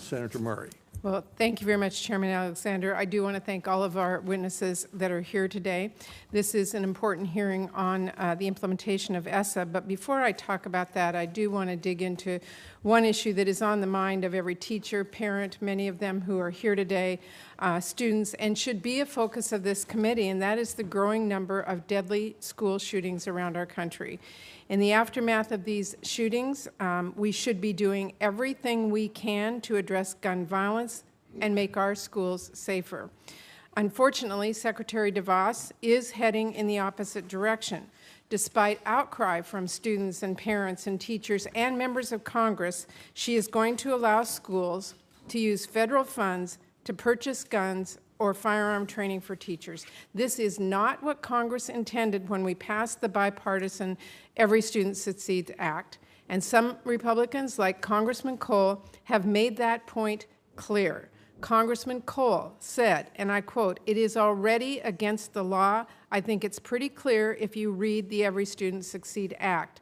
Senator Murray. Well, thank you very much, Chairman Alexander. I do want to thank all of our witnesses that are here today. This is an important hearing on the implementation of ESSA, but before I talk about that, I do want to dig into one issue that is on the mind of every teacher, parent, many of them who are here today, students, and should be a focus of this committee, and that is the growing number of deadly school shootings around our country. In the aftermath of these shootings, we should be doing everything we can to address gun violence and make our schools safer. Unfortunately, Secretary DeVos is heading in the opposite direction. Despite outcry from students and parents and teachers and members of Congress, she is going to allow schools to use federal funds to purchase guns or firearm training for teachers. This is not what Congress intended when we passed the bipartisan Every Student Succeeds Act. And some Republicans, like Congressman Cole, have made that point clear. Congressman Cole said, and I quote, "It is already against the law. I think it's pretty clear if you read the Every Student Succeed Act."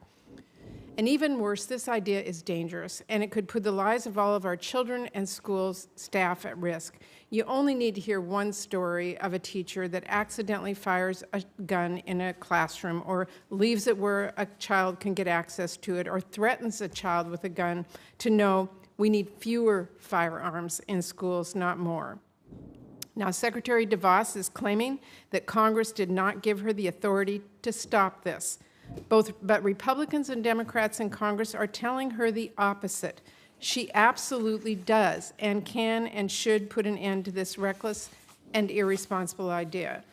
And even worse, this idea is dangerous, and it could put the lives of all of our children and schools staff at risk. You only need to hear one story of a teacher that accidentally fires a gun in a classroom or leaves it where a child can get access to it or threatens a child with a gun to know we need fewer firearms in schools, not more. Now, Secretary DeVos is claiming that Congress did not give her the authority to stop this. But Republicans and Democrats in Congress are telling her the opposite. She absolutely does and can and should put an end to this reckless and irresponsible idea.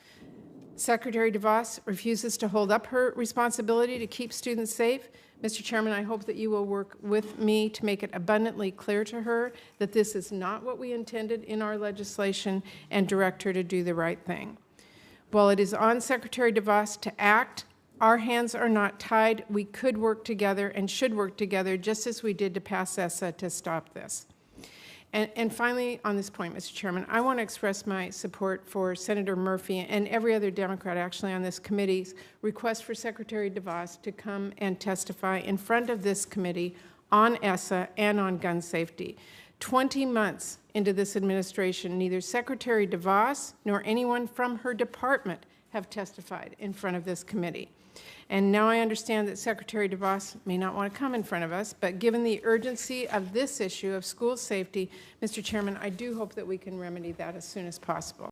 Secretary DeVos refuses to hold up her responsibility to keep students safe. Mr. Chairman, I hope that you will work with me to make it abundantly clear to her that this is not what we intended in our legislation and direct her to do the right thing. While it is on Secretary DeVos to act, our hands are not tied. We could work together and should work together just as we did to pass ESSA to stop this. And finally, on this point, Mr. Chairman, I want to express my support for Senator Murphy and every other Democrat actually on this committee's request for Secretary DeVos to come and testify in front of this committee on ESSA and on gun safety. 20 months into this administration, neither Secretary DeVos nor anyone from her department have testified in front of this committee. And now I understand that Secretary DeVos may not want to come in front of us, but given the urgency of this issue of school safety, Mr. Chairman, I do hope that we can remedy that as soon as possible.